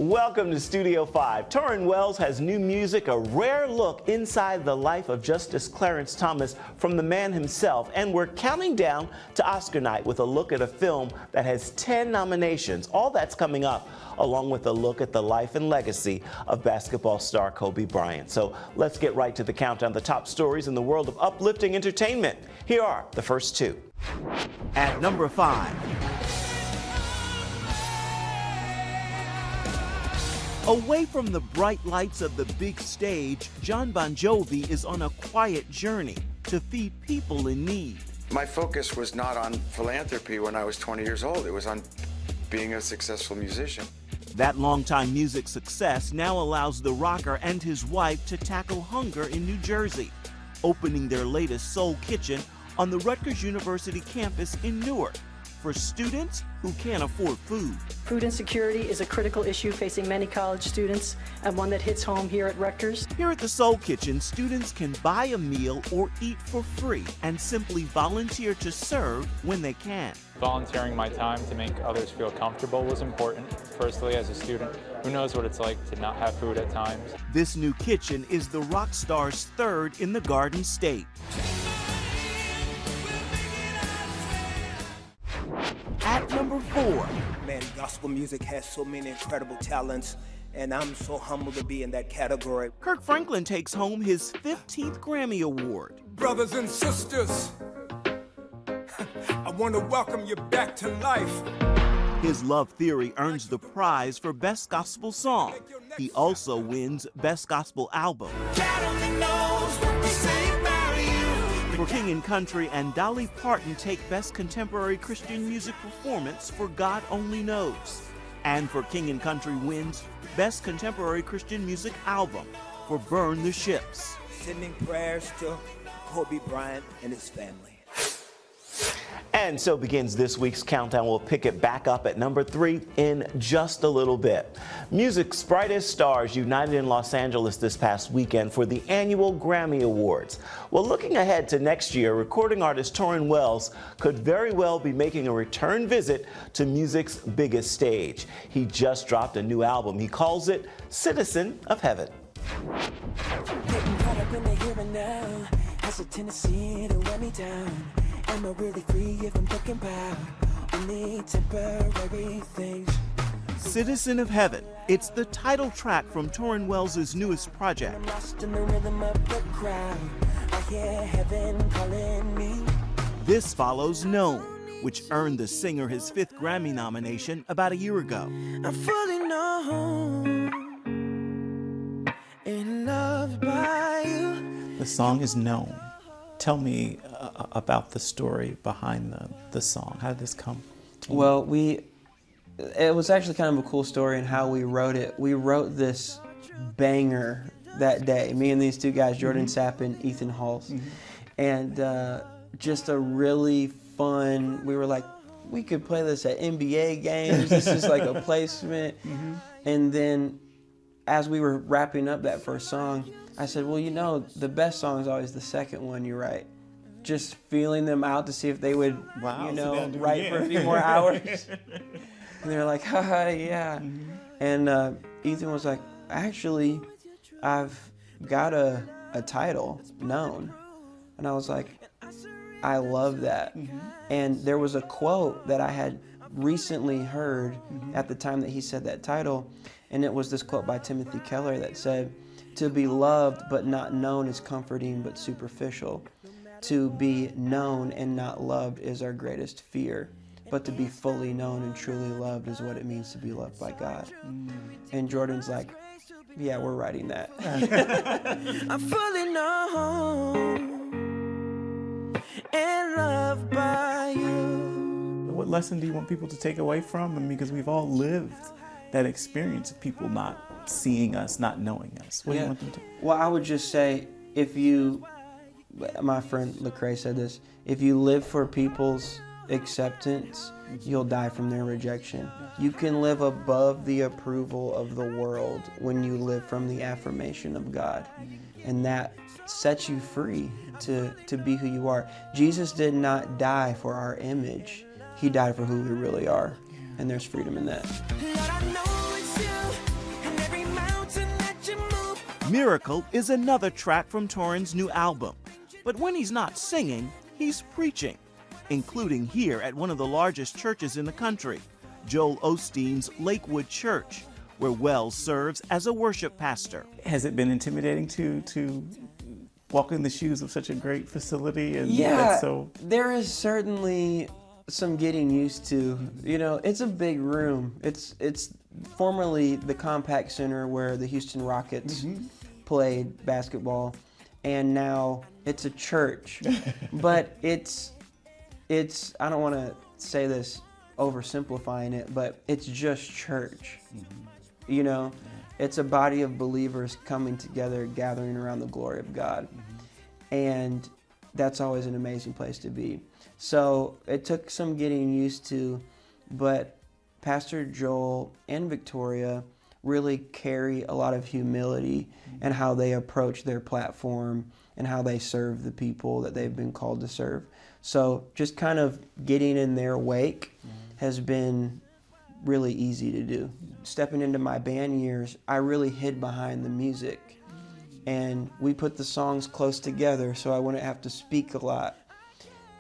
Welcome to Studio 5. Tauren Wells has new music, a rare look inside the life of Justice Clarence Thomas from the man himself. And we're counting down to Oscar night with a look at a film that has 10 nominations. All that's coming up, along with a look at the life and legacy of basketball star Kobe Bryant. So let's get right to the countdown, the top stories in the world of uplifting entertainment. Here are the first two. At number 5. Away from the bright lights of the big stage, Jon Bon Jovi is on a quiet journey to feed people in need. My focus was not on philanthropy when I was 20 years old. It was on being a successful musician. That longtime music success now allows the rocker and his wife to tackle hunger in New Jersey, opening their latest soul kitchen on the Rutgers University campus in Newark for students who can't afford food. Food insecurity is a critical issue facing many college students and one that hits home here at Rutgers. Here at the Soul Kitchen, students can buy a meal or eat for free and simply volunteer to serve when they can. Volunteering my time to make others feel comfortable was important. Firstly, as a student, who knows what it's like to not have food at times. This new kitchen is the rock star's third in the Garden State. At number 4. Man, gospel music has so many incredible talents, and I'm so humbled to be in that category. Kirk Franklin takes home his 15th Grammy Award. Brothers and sisters, I want to welcome you back to life. His Love Theory earns the prize for Best Gospel Song. He also wins Best Gospel Album. For King and Country and Dolly Parton take Best Contemporary Christian Music Performance for God Only Knows. And For King and Country wins Best Contemporary Christian Music Album for Burn the Ships. Sending prayers to Kobe Bryant and his family. And so begins this week's countdown. We'll pick it back up at number 3 in just a little bit. Music's brightest stars united in Los Angeles this past weekend for the annual Grammy Awards. Well, looking ahead to next year, recording artist Tauren Wells could very well be making a return visit to music's biggest stage. He just dropped a new album. He calls it Citizen of Heaven. Getting caught up in the here and now has a tendency to wear me down. Am I really free if I'm thinking about only temporary things? Citizen of Heaven. It's the title track from Tauren Wells' newest project. I'm lost in the rhythm of the crowd. I hear heaven calling me. This follows Known, which earned the singer his 5th Grammy nomination about a year ago. I'm fully known and loved by you. The song is Known. Tell me about the story behind the song. How did this come to you? Well, it was actually kind of a cool story in how we wrote it. We wrote this banger that day, me and these two guys, Jordan Sapp and Ethan Halls. And just a really fun, we were like, we could play this at NBA games. This is like a placement. And then as we were wrapping up that first song, I said, well, you know, the best song is always the second one you write. Just feeling them out to see if they would, write for a few more hours. And they were like, haha, yeah. And Ethan was like, actually, I've got a title, Known. And I was like, I love that. And there was a quote that I had recently heard at the time that he said that title. And it was this quote by Timothy Keller that said, to be loved but not known is comforting but superficial. To be known and not loved is our greatest fear. But to be fully known and truly loved is what it means to be loved by God. And Jordan's like, yeah, we're writing that. I'm fully known and loved by you. What lesson do you want people to take away from? I mean, because we've all lived that experience of people not seeing us, not knowing us. What do you want them to? Well, I would just say, my friend Lecrae said this, if you live for people's acceptance, you'll die from their rejection. You can live above the approval of the world when you live from the affirmation of God. And that sets you free to be who you are. Jesus did not die for our image. He died for who we really are. And there's freedom in that. Lord, I know it's you. Miracle is another track from Tauren's new album. But when he's not singing, he's preaching, including here at one of the largest churches in the country, Joel Osteen's Lakewood Church, where Wells serves as a worship pastor. Has it been intimidating to walk in the shoes of such a great facility? And Yeah, so there is certainly some getting used to. You know, it's a big room. It's formerly the Compact Center where the Houston Rockets played basketball, and now it's a church. But it's I don't want to say this oversimplifying it, but it's just church. You know, it's a body of believers coming together, gathering around the glory of God. And that's always an amazing place to be. So it took some getting used to, but Pastor Joel and Victoria really carry a lot of humility in how they approach their platform and how they serve the people that they've been called to serve. So just kind of getting in their wake has been really easy to do. Stepping into my band years, I really hid behind the music, and we put the songs close together so I wouldn't have to speak a lot,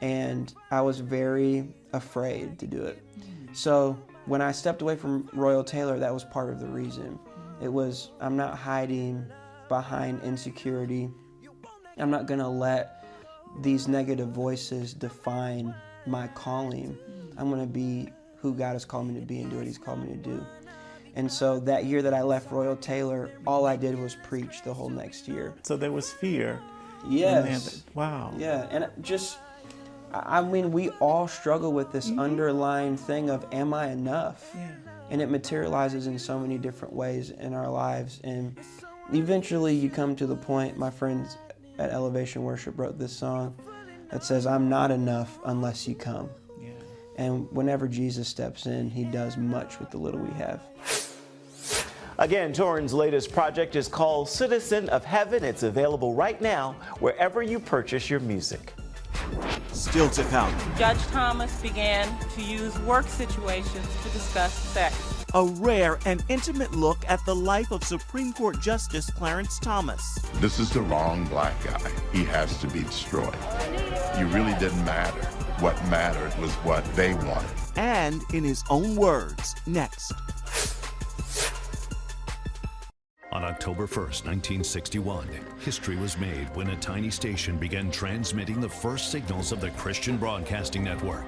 and I was very afraid to do it. So when I stepped away from Royal Taylor, that was part of the reason. It was, I'm not hiding behind insecurity. I'm not gonna let these negative voices define my calling. I'm gonna be who God has called me to be and do what He's called me to do. And so that year that I left Royal Taylor, all I did was preach the whole next year. So there was fear. Yes. Wow. Yeah, and just, I mean, we all struggle with this underlying thing of, am I enough? Yeah. And it materializes in so many different ways in our lives. And eventually you come to the point, my friends at Elevation Worship wrote this song that says, I'm not enough unless you come. Yeah. And whenever Jesus steps in, He does much with the little we have. Again, Tauren's latest project is called Citizen of Heaven. It's available right now wherever you purchase your music. Still to come. Judge Thomas began to use work situations to discuss sex. A rare and intimate look at the life of Supreme Court Justice Clarence Thomas. This is the wrong black guy. He has to be destroyed. He really didn't matter. What mattered was what they wanted. And in his own words, next. On October 1st, 1961, history was made when a tiny station began transmitting the first signals of the Christian Broadcasting Network.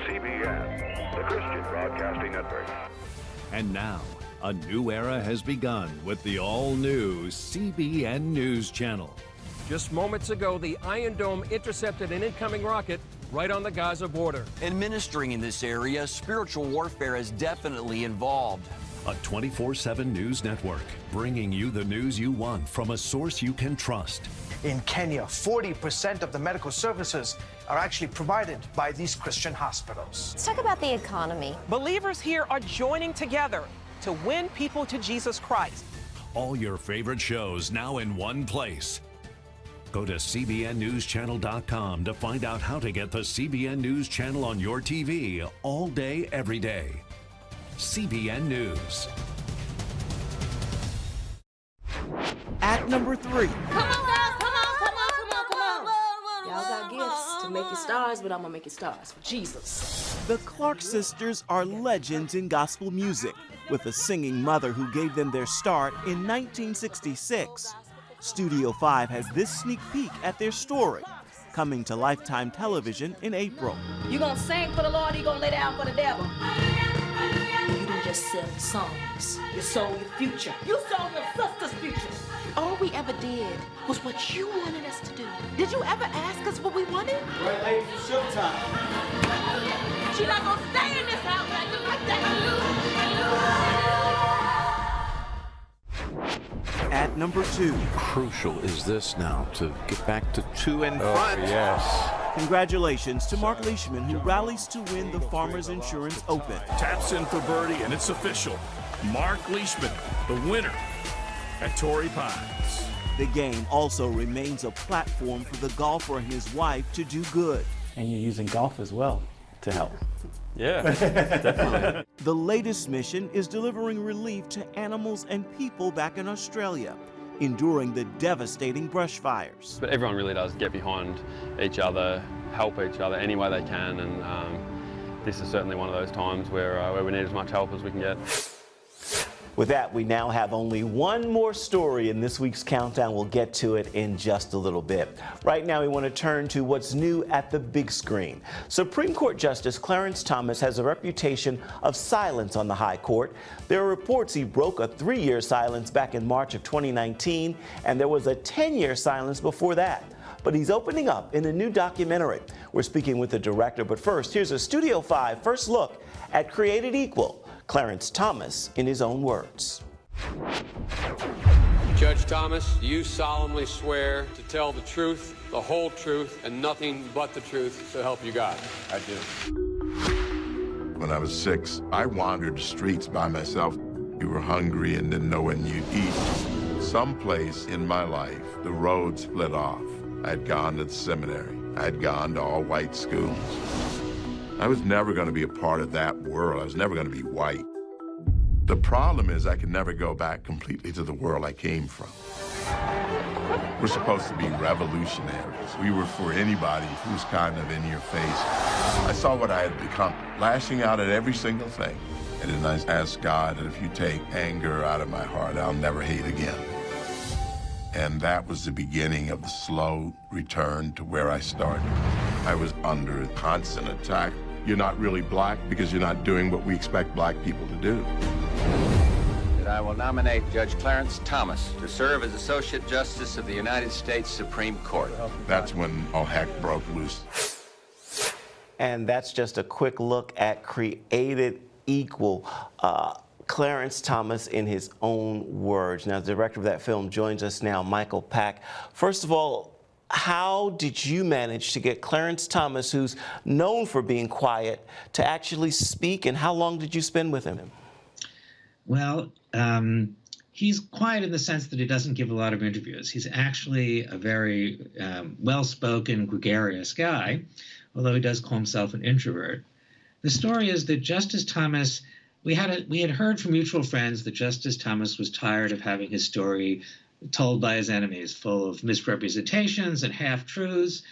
CBN, the Christian Broadcasting Network. And now, a new era has begun with the all-new CBN News Channel. Just moments ago, the Iron Dome intercepted an incoming rocket right on the Gaza border. Administering in this area, spiritual warfare is definitely involved. A 24/7 news network, bringing you the news you want from a source you can trust. In Kenya, 40% of the medical services are actually provided by these Christian hospitals. Let's talk about the economy. Believers here are joining together to win people to Jesus Christ. All your favorite shows now in one place. Go to cbnnewschannel.com to find out how to get the CBN News Channel on your TV all day, every day. CBN News. At number 3. Come on, guys, come on. Y'all got gifts to make you stars, but I'm gonna make you stars for Jesus. The Clark sisters are legends in gospel music, with a singing mother who gave them their start in 1966. Studio 5 has this sneak peek at their story, coming to Lifetime Television in April. You gonna sing for the Lord, or you gonna lay down for the devil? You didn't just sing songs. You sold your future. You sold your sister's future. All we ever did was what you wanted us to do. Did you ever ask us what we wanted? Right, ladies, it's showtime. She's not gonna stay in this house like that. At number 2. Crucial is this now to get back to 2 in front. Yes. Congratulations to Mark Leishman, who rallies to win the Farmers Insurance Open. Taps in for birdie, and it's official. Mark Leishman, the winner at Torrey Pines. The game also remains a platform for the golfer and his wife to do good. And you're using golf as well to help. Yeah, definitely. The latest mission is delivering relief to animals and people back in Australia. enduring the devastating brush fires. But everyone really does get behind each other, help each other any way they can, and this is certainly one of those times where we need as much help as we can get. With that, we now have only one more story in this week's countdown. We'll get to it in just a little bit. Right now, we want to turn to what's new at the big screen. Supreme Court Justice Clarence Thomas has a reputation of silence on the High Court. There are reports he broke a 3-year silence back in March of 2019, and there was a 10-year silence before that. But he's opening up in a new documentary. We're speaking with the director, but first, here's a Studio 5 first look at Created Equal. Clarence Thomas in his own words. Judge Thomas, you solemnly swear to tell the truth, the whole truth, and nothing but the truth, so help you God. I do. When I was 6, I wandered the streets by myself. You were hungry and didn't know when you'd eat. Someplace in my life, the road split off. I'd gone to the seminary. I'd gone to all-white schools. I was never going to be a part of that world. I was never going to be white. The problem is I could never go back completely to the world I came from. We're supposed to be revolutionaries. We were for anybody who's kind of in your face. I saw what I had become, lashing out at every single thing. And then I asked God that if you take anger out of my heart, I'll never hate again. And that was the beginning of the slow return to where I started. I was under constant attack. You're not really black because you're not doing what we expect black people to do. And I will nominate Judge Clarence Thomas to serve as Associate Justice of the United States Supreme Court. That's when all heck broke loose. And that's just a quick look at Created Equal. Clarence Thomas in his own words. Now, the director of that film joins us now, Michael Pack. First of all, how did you manage to get Clarence Thomas, who's known for being quiet, to actually speak, and how long did you spend with him? Well, he's quiet in the sense that he doesn't give a lot of interviews. He's actually a very well-spoken, gregarious guy, although he does call himself an introvert. The story is that Justice Thomas, we had heard from mutual friends that Justice Thomas was tired of having his story told by his enemies, full of misrepresentations and half-truths.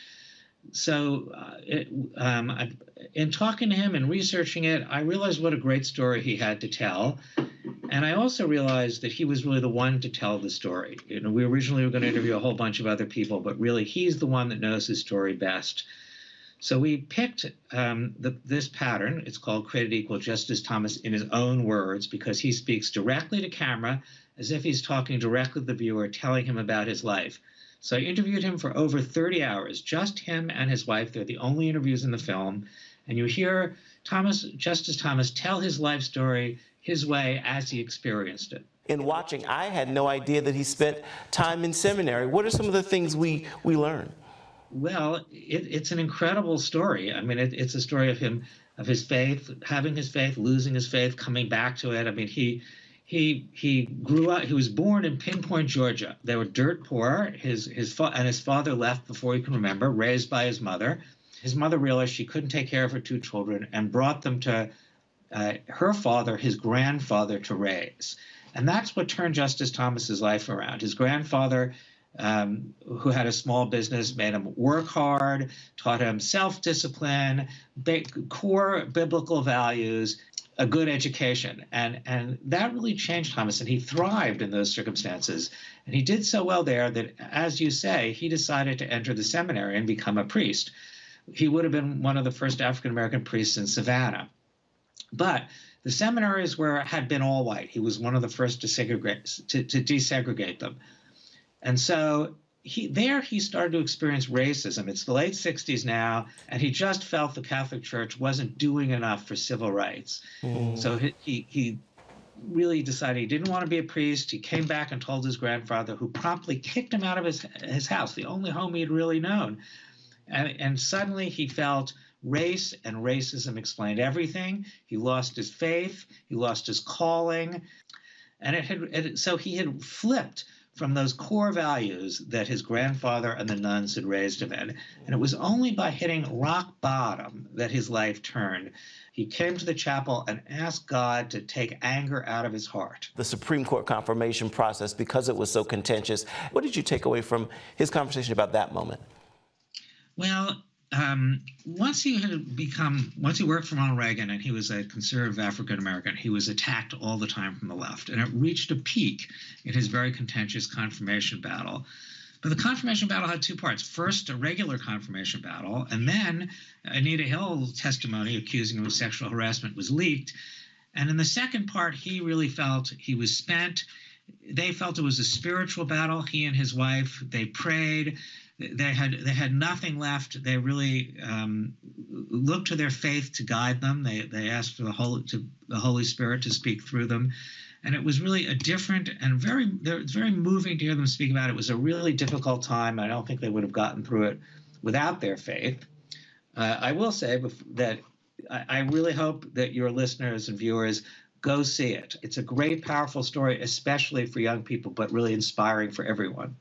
So in talking to him and researching it, I realized what a great story he had to tell. And I also realized that he was really the one to tell the story. You know, we originally were going to interview a whole bunch of other people, but really he's the one that knows his story best. So we picked this pattern. It's called Created Equal, Justice Thomas in his own words, because he speaks directly to camera as if he's talking directly to the viewer, telling him about his life. So I interviewed him for over 30 hours, just him and his wife. They're the only interviews in the film. And you hear Justice Thomas tell his life story his way as he experienced it. In watching, I had no idea that he spent time in seminary. What are some of the things we learn? Well, it's an incredible story. I mean, it's a story of him, of his faith, having his faith, losing his faith, coming back to it. I mean, he grew up. He was born in Pinpoint, Georgia. They were dirt poor. His father left before he can remember, raised by his mother. His mother realized she couldn't take care of her 2 children and brought them to her father, his grandfather, to raise. And that's what turned Justice Thomas's life around. His grandfather, who had a small business, made him work hard, taught him self-discipline, core biblical values, a good education. And that really changed Thomas, and he thrived in those circumstances. And he did so well there that, as you say, he decided to enter the seminary and become a priest. He would have been one of the first African-American priests in Savannah. But the seminaries had been all white. He was one of the first to desegregate them. And so he started to experience racism. It's the late 60s now, and he just felt the Catholic Church wasn't doing enough for civil rights. So he really decided he didn't want to be a priest. He came back and told his grandfather, who promptly kicked him out of his house, the only home he had really known. And suddenly he felt race and racism explained everything. He lost his faith. He lost his calling. And so he had flipped from those core values that his grandfather and the nuns had raised him in. And it was only by hitting rock bottom that his life turned. He came to the chapel and asked God to take anger out of his heart. The Supreme Court confirmation process, because it was so contentious, what did you take away from his conversation about that moment? Well, once he worked for Ronald Reagan and he was a conservative African-American, he was attacked all the time from the left. And it reached a peak in his very contentious confirmation battle. But the confirmation battle had two parts. First, a regular confirmation battle, and then Anita Hill's testimony accusing him of sexual harassment was leaked. And in the second part, he really felt he was spent. They felt it was a spiritual battle. He and his wife, they prayed. They had nothing left. They really looked to their faith to guide them. They asked for the Holy Spirit to speak through them. And it was really a different and it's very moving to hear them speak about it. It was a really difficult time. I don't think they would have gotten through it without their faith. I will say that I really hope that your listeners and viewers go see it. It's a great, powerful story, especially for young people, but really inspiring for everyone.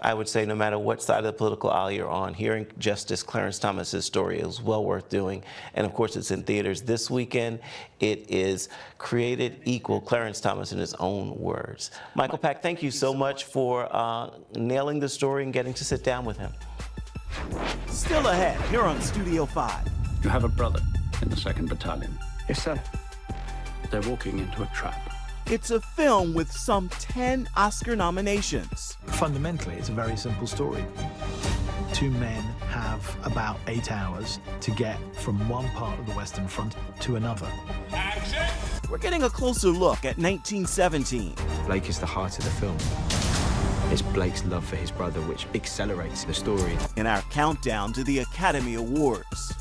I would say no matter what side of the political aisle you're on, hearing Justice Clarence Thomas's story is well worth doing. And of course, it's in theaters this weekend. It is Created Equal, Clarence Thomas in his own words. Michael Pack, thank you so much for nailing the story and getting to sit down with him. Still ahead, here on Studio 5. You have a brother in the 2nd Battalion. Yes, sir. They're walking into a trap. It's a film with some 10 Oscar nominations. Fundamentally, it's a very simple story. Two men have about 8 hours to get from one part of the Western Front to another. Action! We're getting a closer look at 1917. Blake is the heart of the film. It's Blake's love for his brother which accelerates the story. In our countdown to the Academy Awards.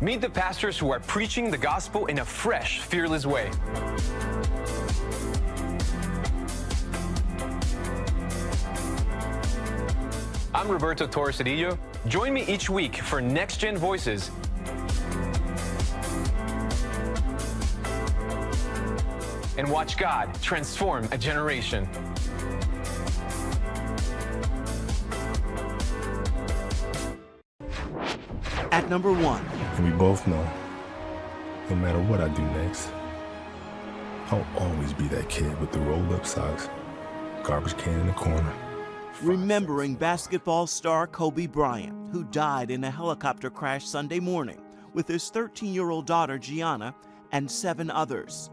Meet the pastors who are preaching the gospel in a fresh, fearless way. I'm Roberto Torres-Cedillo. Join me each week for Next Gen Voices. And watch God transform a generation. At number 1. And we both know, no matter what I do next, I'll always be that kid with the rolled-up socks, garbage can in the corner. Remembering basketball star Kobe Bryant, who died in a helicopter crash Sunday morning with his 13-year-old daughter Gianna and 7 others.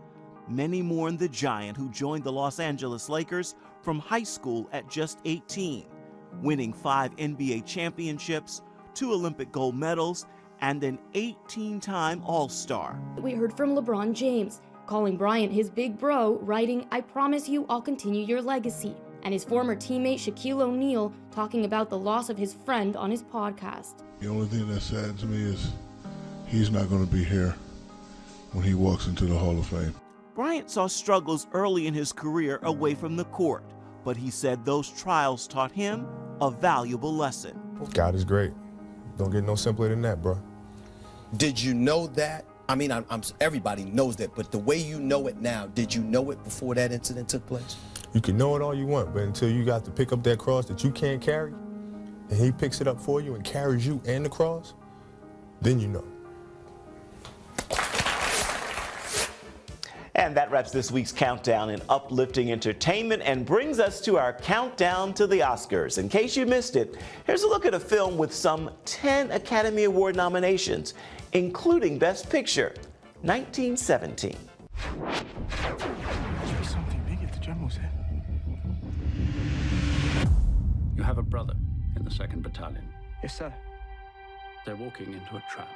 Many mourn the giant who joined the Los Angeles Lakers from high school at just 18, winning 5 NBA championships, 2 Olympic gold medals, and an 18-time All-Star. We heard from LeBron James, calling Bryant his big bro, writing, "I promise you I'll continue your legacy." And his former teammate Shaquille O'Neal talking about the loss of his friend on his podcast. The only thing that's sad to me is he's not going to be here when he walks into the Hall of Fame. Bryant saw struggles early in his career away from the court, but he said those trials taught him a valuable lesson. God is great. Don't get no simpler than that, bro. Did you know that? I mean, everybody knows that, but the way you know it now, did you know it before that incident took place? You can know it all you want, but until you got to pick up that cross that you can't carry, and he picks it up for you and carries you and the cross, then you know. And that wraps this week's countdown in uplifting entertainment and brings us to our countdown to the Oscars. In case you missed it, here's a look at a film with some 10 Academy Award nominations, including Best Picture, 1917. Something big at the General said. You have a brother in the 2nd Battalion. Yes, sir. They're walking into a trap.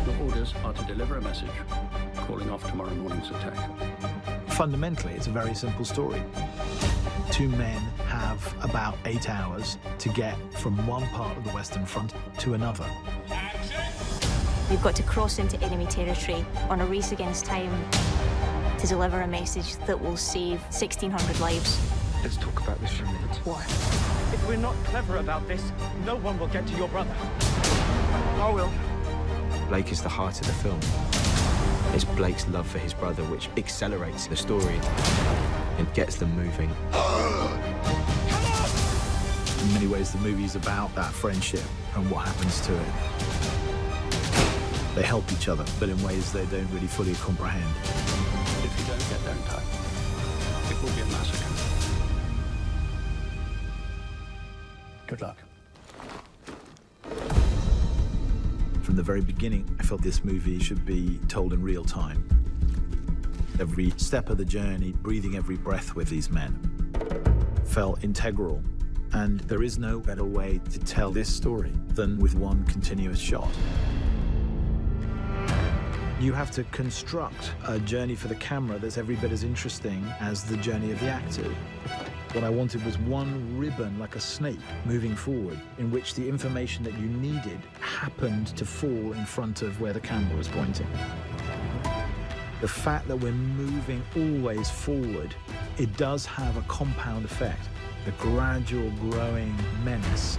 Your orders are to deliver a message calling off tomorrow morning's attack. Fundamentally, it's a very simple story. Two men have about 8 hours to get from one part of the Western Front to another. We've got to cross into enemy territory on a race against time to deliver a message that will save 1,600 lives. Let's talk about this for a minute. Why? If we're not clever about this, no one will get to your brother. I will. Blake is the heart of the film. It's Blake's love for his brother which accelerates the story and gets them moving. In many ways, the movie is about that friendship and what happens to it. They help each other, but in ways they don't really fully comprehend. If you don't get there in time, it will be a massacre. Good luck. From the very beginning, I felt this movie should be told in real time. Every step of the journey, breathing every breath with these men, felt integral. And there is no better way to tell this story than with one continuous shot. You have to construct a journey for the camera that's every bit as interesting as the journey of the actor. What I wanted was one ribbon, like a snake, moving forward, in which the information that you needed happened to fall in front of where the camera was pointing. The fact that we're moving always forward, it does have a compound effect, the gradual growing menace,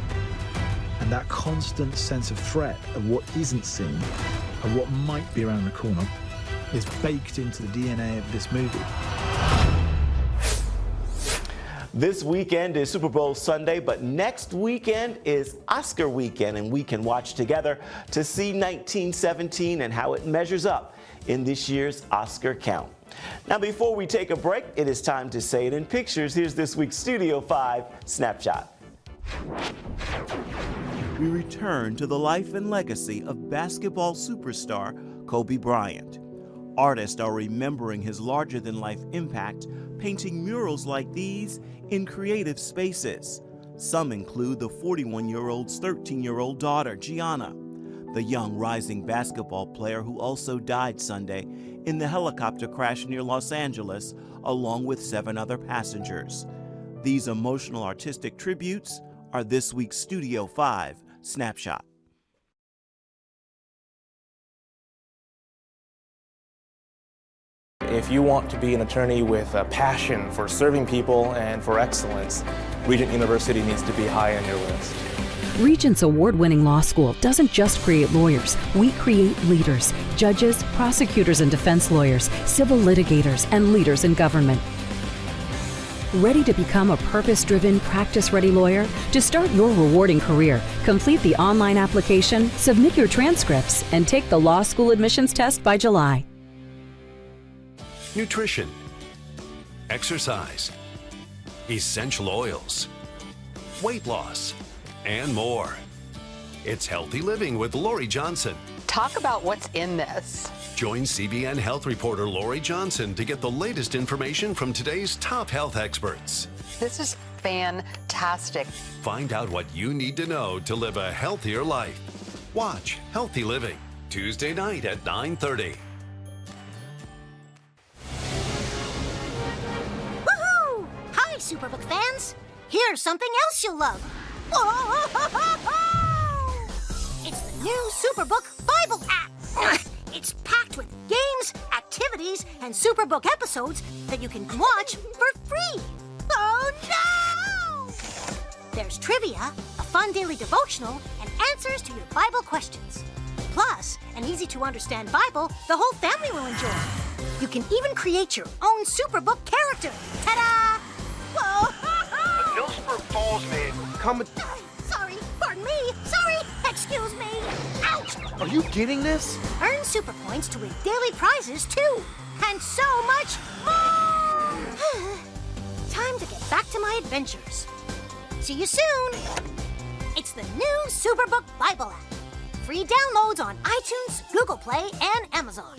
and that constant sense of threat of what isn't seen, of what might be around the corner, is baked into the DNA of this movie. This weekend is Super Bowl Sunday, but next weekend is Oscar weekend, and we can watch together to see 1917 and how it measures up in this year's Oscar count. Now, before we take a break, it is time to say it in pictures. Here's this week's Studio 5 Snapshot. We return to the life and legacy of basketball superstar Kobe Bryant. Artists are remembering his larger-than-life impact, painting murals like these in creative spaces. Some include the 41-year-old's 13-year-old daughter, Gianna, the young rising basketball player who also died Sunday in the helicopter crash near Los Angeles, along with 7 other passengers. These emotional artistic tributes are this week's Studio 5 Snapshot. If you want to be an attorney with a passion for serving people and for excellence, Regent University needs to be high on your list. Regent's award-winning law school doesn't just create lawyers. We create leaders, judges, prosecutors and defense lawyers, civil litigators, and leaders in government. Ready to become a purpose-driven, practice-ready lawyer? To start your rewarding career, complete the online application, submit your transcripts, and take the law school admissions test by July. Nutrition, exercise, essential oils, weight loss, and more. It's Healthy Living with Lori Johnson. Talk about what's in this. Join CBN health reporter Lori Johnson to get the latest information from today's top health experts. This is fantastic. Find out what you need to know to live a healthier life. Watch Healthy Living, Tuesday night at 9:30. Woohoo! Hi, Superbook fans. Here's something else you'll love. Whoa! It's the new Superbook Bible app. It's packed with games, activities, and Superbook episodes that you can watch for free. Oh no! There's trivia, a fun daily devotional, and answers to your Bible questions. Plus, an easy-to-understand Bible the whole family will enjoy. You can even create your own Superbook character. Ta-da! Whoa! Millsburg Falls man. Sorry, pardon me. Sorry, excuse Excuse me. Ouch! Are you getting this? Earn super points to win daily prizes, too. And so much more! Time to get back to my adventures. See you soon. It's the new Superbook Bible app. Free downloads on iTunes, Google Play, and Amazon.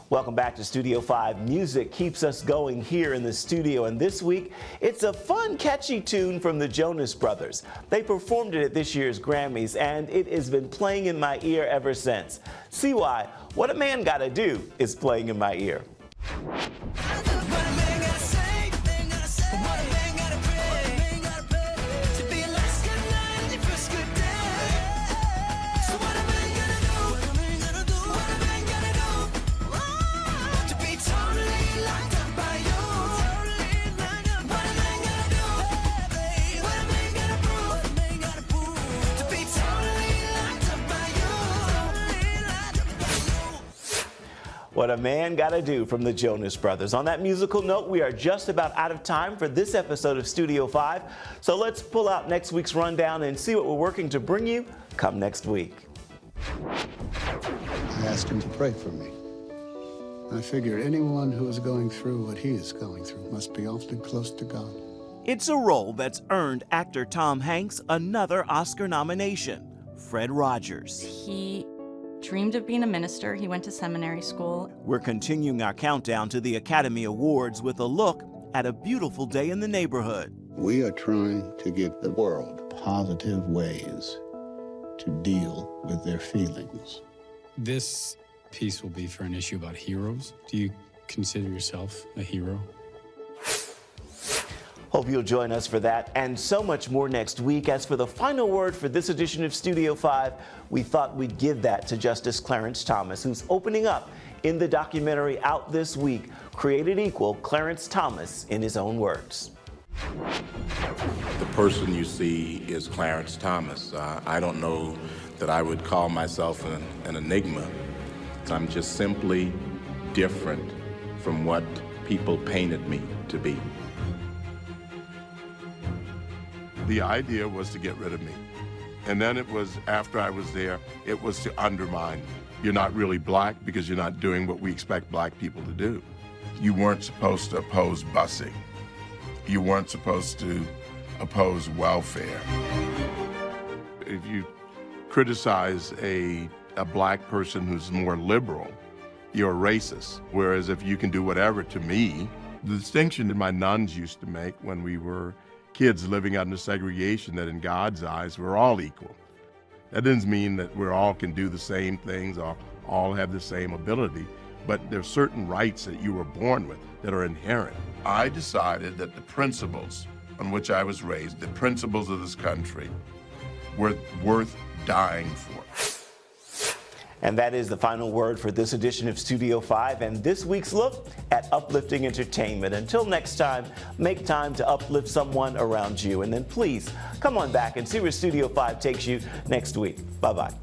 Welcome back to Studio 5. Music keeps us going here in the studio, and this week, it's a fun, catchy tune from the Jonas Brothers. They performed it at this year's Grammys, and it has been playing in my ear ever since. See why What a Man Gotta Do is playing in my ear. What a Man Gotta Do from the Jonas Brothers. On that musical note, we are just about out of time for this episode of Studio 5. So let's pull out next week's rundown and see what we're working to bring you come next week. I asked him to pray for me. I figured anyone who is going through what he is going through must be awfully close to God. It's a role that's earned actor Tom Hanks another Oscar nomination, Fred Rogers. He dreamed of being a minister. He went to seminary school. We're continuing our countdown to the Academy Awards with a look at A Beautiful Day in the Neighborhood. We are trying to give the world positive ways to deal with their feelings. This piece will be for an issue about heroes. Do you consider yourself a hero? Hope you'll join us for that and so much more next week. As for the final word for this edition of Studio 5, we thought we'd give that to Justice Clarence Thomas, who's opening up in the documentary out this week, Created Equal, Clarence Thomas in his own words. The person you see is Clarence Thomas. I don't know that I would call myself an enigma. I'm just simply different from what people painted me to be. The idea was to get rid of me. And then it was, after I was there, it was to undermine. You're not really black because you're not doing what we expect black people to do. You weren't supposed to oppose busing. You weren't supposed to oppose welfare. If you criticize a black person who's more liberal, you're a racist. Whereas if you can do whatever to me, the distinction that my nuns used to make when we were kids living under segregation, that in God's eyes, we're all equal. That doesn't mean that we all can do the same things or all have the same ability, but there's certain rights that you were born with that are inherent. I decided that the principles on which I was raised, the principles of this country, were worth dying for. And that is the final word for this edition of Studio 5 and this week's look at uplifting entertainment. Until next time, make time to uplift someone around you. And then please come on back and see where Studio 5 takes you next week. Bye-bye.